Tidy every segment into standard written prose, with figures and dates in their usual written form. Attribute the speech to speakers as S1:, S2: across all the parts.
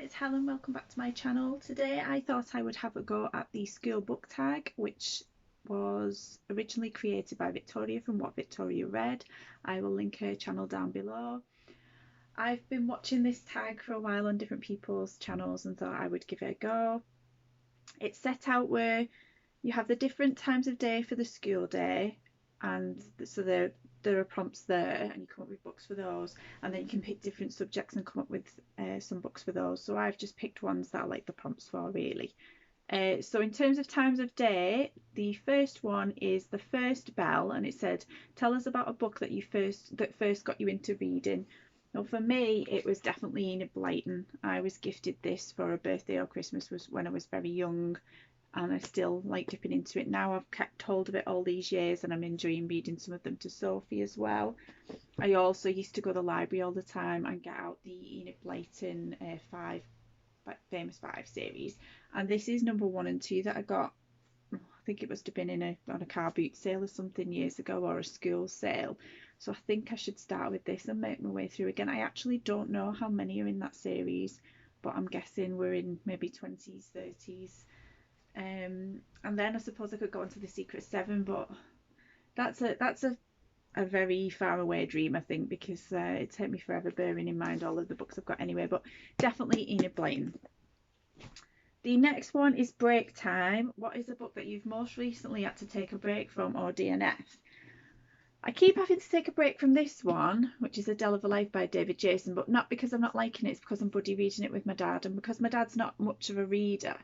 S1: it's Helen. Welcome back to my channel. Today I thought I would have a go at the school book tag, which was originally created by Victoria from What Victoria Read. I will link her channel down below. I've been watching this tag for a while on different people's channels and thought I would give it a go. It's set out where you have the different times of day for the school day, and so there are prompts there and you come up with books for those, and then you can pick different subjects and come up with some books for those. So I've just picked ones that I like the prompts for, really. So in terms of times of day, the first one is The First Bell, and it said, tell us about a book that first got you into reading. Well, for me, it was definitely Enid Blyton. I was gifted this for a birthday or Christmas was when I was very young, and I still like dipping into it now. I've kept hold of it all these years and I'm enjoying reading some of them to Sophie as well. I also used to go to the library all the time and get out the Enid Blyton Famous Five series, and this is number 1 and 2 that I got. I think it must have been on a car boot sale or something years ago, or a school sale. So I think I should start with this and make my way through again. I actually don't know how many are in that series, but I'm guessing we're in maybe 20s, 30s. And then I suppose I could go into The Secret Seven, but that's a very far away dream, I think, because it take me forever bearing in mind all of the books I've got anyway. But definitely Enid Blyton. The next one is Break Time. What is a book that you've most recently had to take a break from or DNF? I keep having to take a break from this one, which is A Dell of a Life by David Jason, but not because I'm not liking it, it's because I'm buddy reading it with my dad, and because my dad's not much of a reader.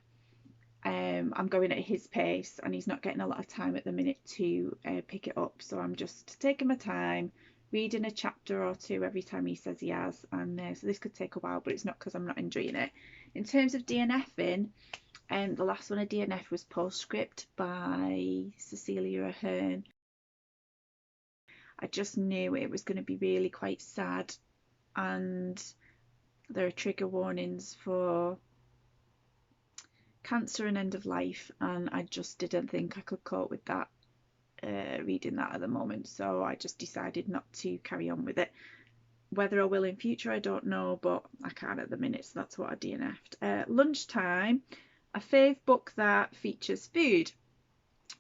S1: I'm going at his pace and he's not getting a lot of time at the minute to pick it up, so I'm just taking my time, reading a chapter or two every time he says he has, and so this could take a while, but it's not because I'm not enjoying it. In terms of DNFing, the last one I DNF was Postscript by Cecilia Ahern. I just knew it was going to be really quite sad, and there are trigger warnings for cancer and end of life, and I just didn't think I could cope with that, reading that at the moment, so I just decided not to carry on with it. Whether I will in future, I don't know, but I can't at the minute, so that's what I DNF'd. Lunchtime, a fave book that features food.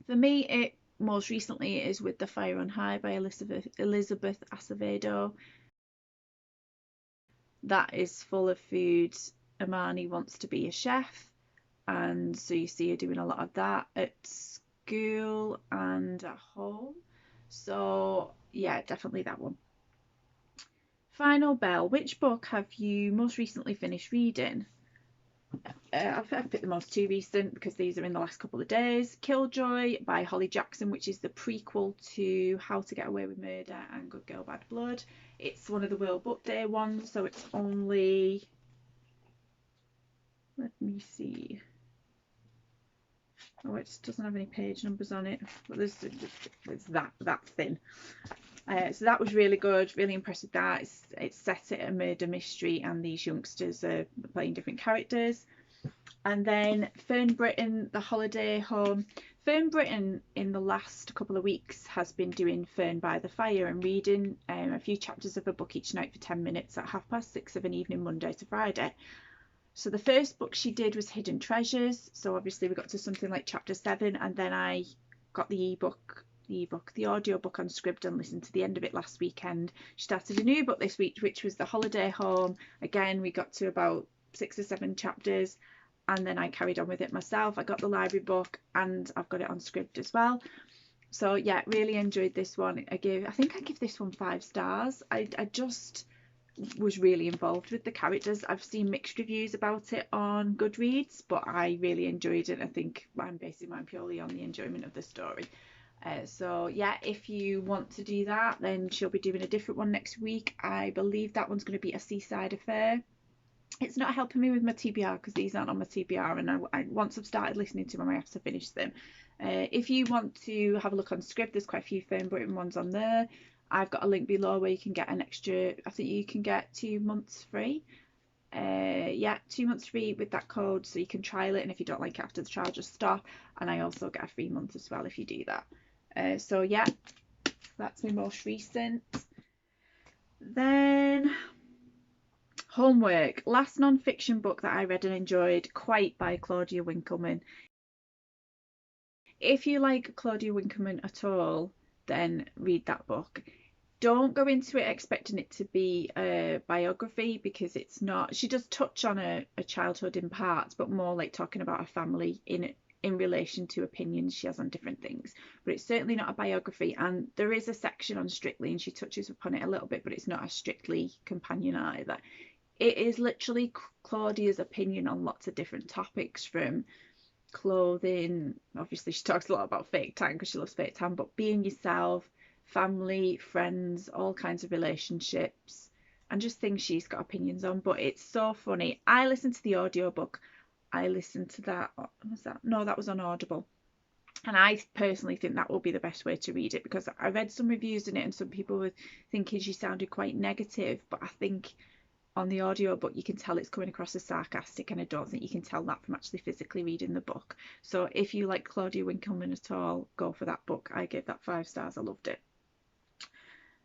S1: For me, it most recently is With the Fire on High by Elizabeth Acevedo. That is full of food. Amani wants to be a chef, and so you see her doing a lot of that at school and at home. So yeah, definitely that one. Final Bell. Which book have you most recently finished reading? I've picked the most 2 recent because these are in the last couple of days. Killjoy by Holly Jackson, which is the prequel to How to Get Away with Murder and Good Girl Bad Blood. It's one of the World Book Day ones, so it's only, let me see, oh, it just doesn't have any page numbers on it, but there's that thin. So that was really good, really impressed with that. It's set at a murder mystery and these youngsters are playing different characters. And then Fern Britton, The Holiday Home. Fern Britton in the last couple of weeks has been doing Fern by the Fire and reading a few chapters of a book each night for 10 minutes at 6:30 of an evening, Monday to Friday. So the first book she did was Hidden Treasures, so obviously we got to something like chapter 7, and then I got the audio book on Scribd and listened to the end of it last weekend. She started a new book this week, which was The Holiday Home. Again, we got to about 6 or 7 chapters, and then I carried on with it myself. I got the library book and I've got it on Scribd as well. So yeah, really enjoyed this one. I think I give this one 5 stars. I just was really involved with the characters. I've seen mixed reviews about it on Goodreads, but I really enjoyed it. I think I'm basing mine purely on the enjoyment of the story. So yeah, if you want to do that, then she'll be doing a different one next week. I believe that one's going to be A Seaside Affair. It's not helping me with my TBR because these aren't on my TBR, and I once I've started listening to them, I have to finish them. If you want to have a look on Scribd, there's quite a few Fern Britton ones on there. I've got a link below where you can get an extra, I think you can get 2 months free. Yeah, 2 months free with that code, so you can trial it, and if you don't like it after the trial, just stop. And I also get a free month as well if you do that. So yeah, that's my most recent. Then Homework. Last non-fiction book that I read and enjoyed, Quite by Claudia Winkleman. If you like Claudia Winkleman at all, then read that book. Don't go into it expecting it to be a biography, because it's not. She does touch on a childhood in parts, but more like talking about her family in relation to opinions she has on different things. But it's certainly not a biography, and there is a section on Strictly and she touches upon it a little bit, but it's not a Strictly companion either. It is literally Claudia's opinion on lots of different topics, from clothing. Obviously, she talks a lot about fake tan because she loves fake tan, but being yourself, family, friends, all kinds of relationships, and just things she's got opinions on. But it's so funny. I listened to the audiobook. I listened to that. Was that? No, that was on Audible. And I personally think that will be the best way to read it, because I read some reviews in it and some people were thinking she sounded quite negative, but I think on the audiobook you can tell it's coming across as sarcastic, and I don't think you can tell that from actually physically reading the book. So if you like Claudia Winkleman at all, go for that book. I gave that 5 stars. I loved it.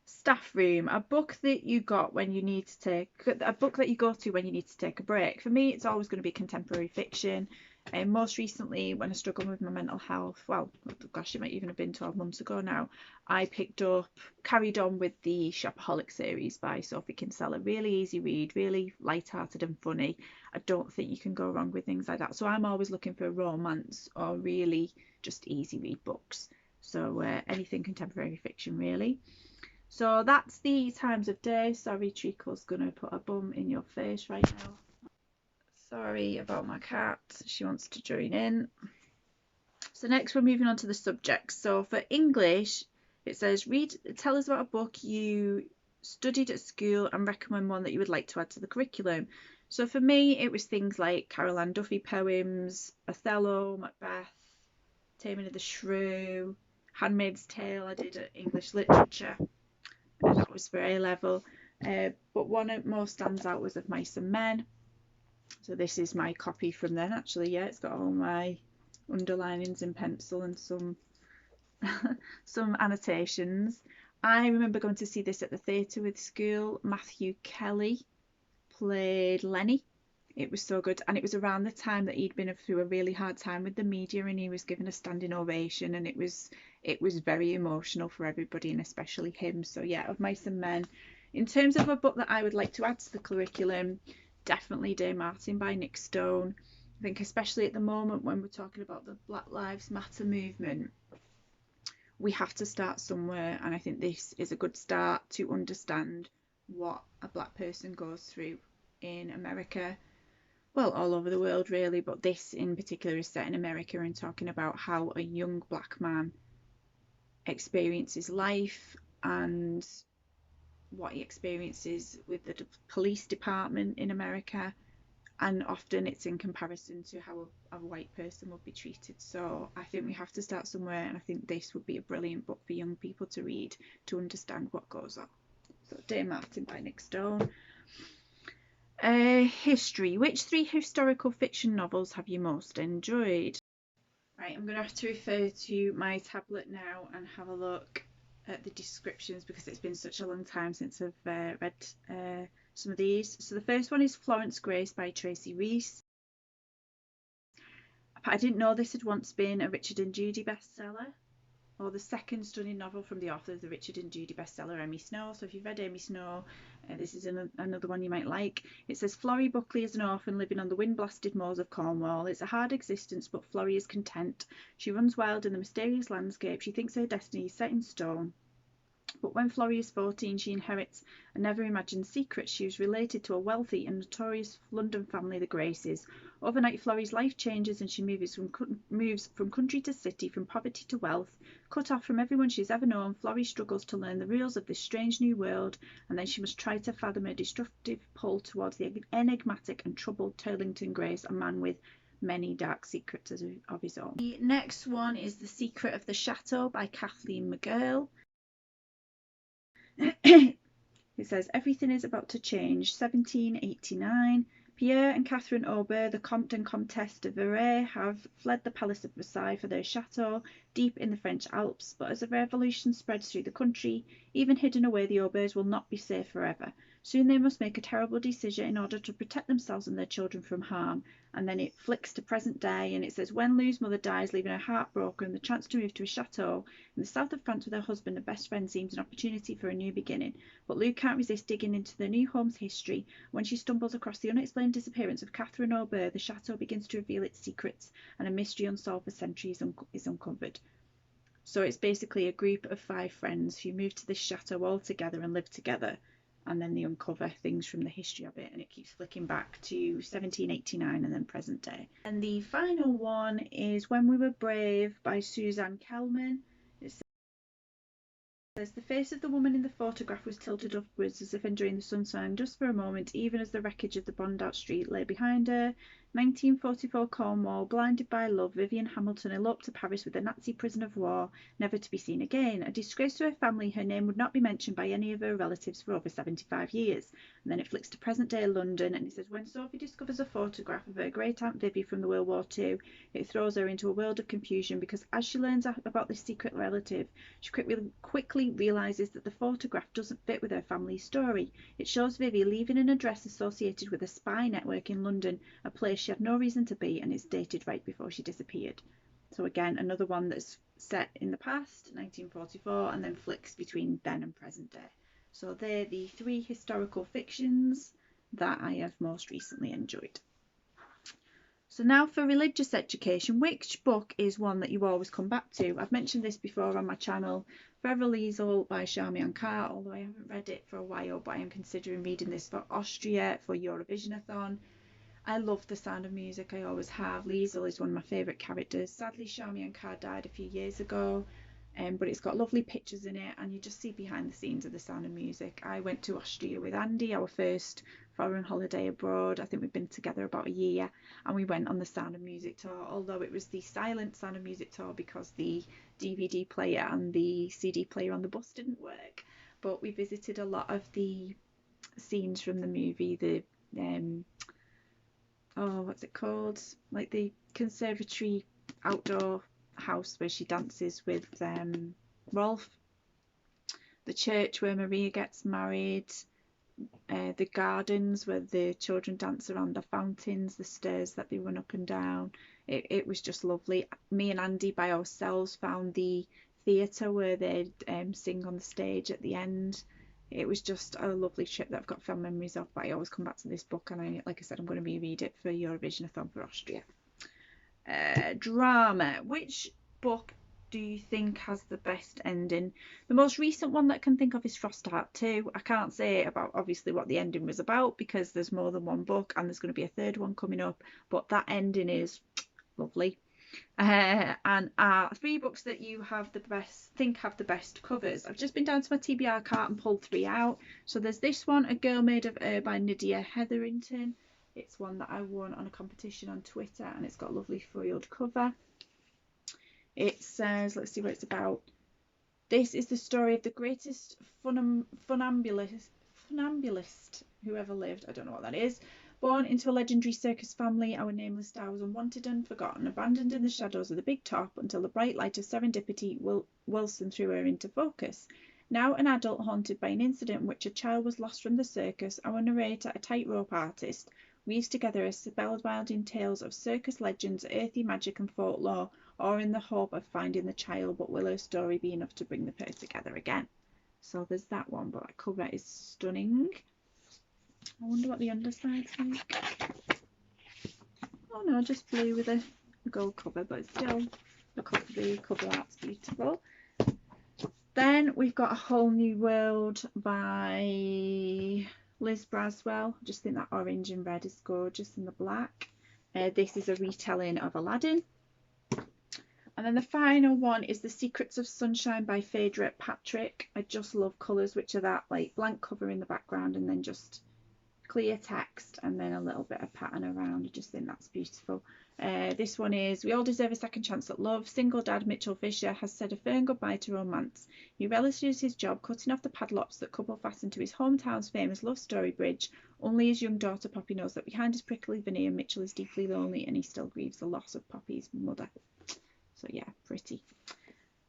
S1: Staff Room, a book that you got when you need to take a book that you go to when you need to take a break. For me, it's always going to be contemporary fiction. And most recently, when I struggled with my mental health, well, gosh, it might even have been 12 months ago now, I carried on with the Shopaholic series by Sophie Kinsella. Really easy read, really light-hearted and funny. I don't think you can go wrong with things like that. So I'm always looking for romance or really just easy read books. So anything contemporary fiction, really. So that's the times of day. Sorry, Treacle's gonna put a bum in your face right now. Sorry about my cat. She wants to join in. So next we're moving on to the subjects. So for English, it says tell us about a book you studied at school and recommend one that you would like to add to the curriculum. So for me, it was things like Carol Ann Duffy poems, Othello, Macbeth, Taming of the Shrew, Handmaid's Tale. I did at English literature. That was for A level. But one that most stands out was Of Mice and Men. So this is my copy from then, actually. Yeah, it's got all my underlinings in pencil and some some annotations. I remember going to see this at the theatre with school. Matthew Kelly played Lenny. It was so good, and it was around the time that he'd been through a really hard time with the media, and he was given a standing ovation, and it was very emotional for everybody, and especially him. So yeah, Of Mice and Men. In terms of a book that I would like to add to the curriculum, definitely Dame Martin by Nick Stone. I think especially at the moment when we're talking about the Black Lives Matter movement, we have to start somewhere, and I think this is a good start to understand what a black person goes through in America. Well, all over the world really, but this in particular is set in America and talking about how a young black man experiences life and what he experiences with the police department in America, and often it's in comparison to how a white person would be treated. So I think we have to start somewhere, and I think this would be a brilliant book for young people to read to understand what goes on. So Dame Martin by Nick Stone. History. Which 3 historical fiction novels have you most enjoyed? Right, I'm going to have to refer to my tablet now and have a look at the descriptions, because it's been such a long time since I've read some of these. So the first one is Florence Grace by Tracy Reese. I didn't know this had once been a Richard and Judy bestseller, or the second stunning novel from the author of the Richard and Judy bestseller, Amy Snow. So if you've read Amy Snow, this is another one you might like. It says Florrie Buckley is an orphan living on the wind-blasted moors of Cornwall. It's a hard existence, but Florrie is content. She runs wild in the mysterious landscape. She thinks her destiny is set in stone. But when Florrie is 14, she inherits a never-imagined secret. She is related to a wealthy and notorious London family, the Graces. Overnight, Florrie's life changes and she moves from country to city, from poverty to wealth. Cut off from everyone she's ever known, Florrie struggles to learn the rules of this strange new world, and then she must try to fathom her destructive pull towards the enigmatic and troubled Turlington Grace, a man with many dark secrets of his own. The next one is The Secret of the Chateau by Kathleen McGill. It says everything is about to change. 1789. Pierre and Catherine Aubert, the Comte and Comtesse de Verey, have fled the Palace of Versailles for their chateau. deep in the French Alps, but as the revolution spreads through the country, even hidden away, the Aubers will not be safe forever. Soon they must make a terrible decision in order to protect themselves and their children from harm. And then it flicks to present day, and it says, when Lou's mother dies, leaving her heartbroken, the chance to move to a chateau in the south of France with her husband and best friend seems an opportunity for a new beginning. But Lou can't resist digging into the new home's history. When she stumbles across the unexplained disappearance of Catherine Aubert, the chateau begins to reveal its secrets, and a mystery unsolved for centuries is uncovered. So it's basically a group of 5 friends who move to this chateau all together and live together, and then they uncover things from the history of it, and it keeps flicking back to 1789 and then present day. And the final one is When We Were Brave by Suzanne Kelman. It says, the face of the woman in the photograph was tilted upwards as if enjoying the sunshine just for a moment, even as the wreckage of the bombed-out street lay behind her. 1944 Cornwall, blinded by love, Vivian Hamilton eloped to Paris with a Nazi prisoner of war, never to be seen again. A disgrace to her family, her name would not be mentioned by any of her relatives for over 75 years. And then it flicks to present-day London, and it says, when Sophie discovers a photograph of her great-aunt Vivi from the World War II, it throws her into a world of confusion, because as she learns about this secret relative, she quickly realises that the photograph doesn't fit with her family's story. It shows Vivi leaving an address associated with a spy network in London, a place she had no reason to be, and it's dated right before she disappeared. So again, another one that's set in the past, 1944, and then flicks between then and present day. So they're the 3 historical fictions that I have most recently enjoyed. So now for religious education, which book is one that you always come back to? I've mentioned this before on my channel, Forever Liesl by Charmian Carr, although I haven't read it for a while, but I am considering reading this for Austria for Eurovisionathon. I love The Sound of Music, I always have. Liesl is one of my favourite characters. Sadly, Charmian Carr died a few years ago, but it's got lovely pictures in it, and you just see behind the scenes of The Sound of Music. I went to Austria with Andy, our first foreign holiday abroad. I think we've been together about a year, and we went on the Sound of Music tour, although it was the silent Sound of Music tour because the DVD player and the CD player on the bus didn't work. But we visited a lot of the scenes from the movie, the what's it called, like the conservatory outdoor house where she dances with Rolf, the church where Maria gets married, the gardens where the children dance around the fountains, the stairs that they run up and down. It was just lovely. Me and Andy by ourselves found the theatre where they sing on the stage at the end. It was just a lovely trip that I've got fond memories of, but I always come back to this book, and like I said, I'm going to reread it for Eurovisionathon for Austria. Drama. Which book do you think has the best ending? The most recent one that I can think of is Frost Heart 2. I can't say about obviously what the ending was about because there's more than one book and there's going to be a third one coming up, but that ending is lovely. And 3 books that you have the best covers. I've just been down to my TBR cart and pulled 3 out. So there's this one, A Girl Made of Air by Nydia Hetherington. It's one that I won on a competition on Twitter, and it's got a lovely foiled cover. It says, let's see what it's about. This is the story of the greatest funambulist who ever lived. I don't know what that is. Born into a legendary circus family, our nameless star was unwanted and forgotten, abandoned in the shadows of the big top until the bright light of serendipity Wilson threw her into focus. Now an adult haunted by an incident in which a child was lost from the circus, our narrator, a tightrope artist, weaves together a spellbinding tales of circus legends, earthy magic and folklore, or in the hope of finding the child, but will her story be enough to bring the pair together again? So there's that one, but that cover is stunning. I wonder what the underside's like. Oh no, just blue with a gold cover, but still the cover art's beautiful. Then we've got A Whole New World by Liz Braswell. I just think that orange and red is gorgeous, and the black. This is a retelling of Aladdin. And then the final one is The Secrets of Sunshine by Phaedra Patrick. I just love colours which are that like blank cover in the background and then just clear text and then a little bit of pattern around. I just think that's beautiful. This one is We All Deserve a Second Chance at Love. Single dad Mitchell Fisher has said a firm goodbye to romance. He relishes his job cutting off the padlocks that couple fastened to his hometown's famous love story bridge. Only his young daughter Poppy knows that behind his prickly veneer Mitchell is deeply lonely and he still grieves the loss of Poppy's mother. So yeah, pretty.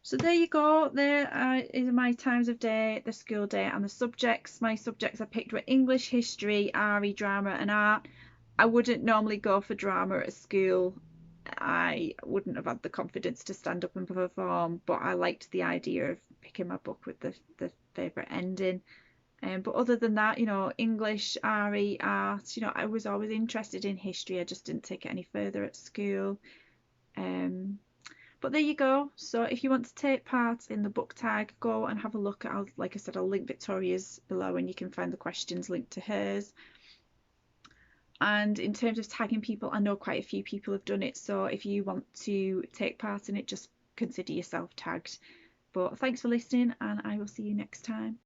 S1: So there you go. There is my times of day, the school day, and the subjects. My subjects I picked were English, history, RE, drama, and art. I wouldn't normally go for drama at school. I wouldn't have had the confidence to stand up and perform, but I liked the idea of picking my book with the favourite ending. But other than that, English, RE, art, I was always interested in history. I just didn't take it any further at school. Um, but there you go. So if you want to take part in the book tag, go and have a look at, like I said, I'll link Victoria's below and you can find the questions linked to hers. And in terms of tagging people, I know quite a few people have done it. So if you want to take part in it, just consider yourself tagged. But thanks for listening and I will see you next time.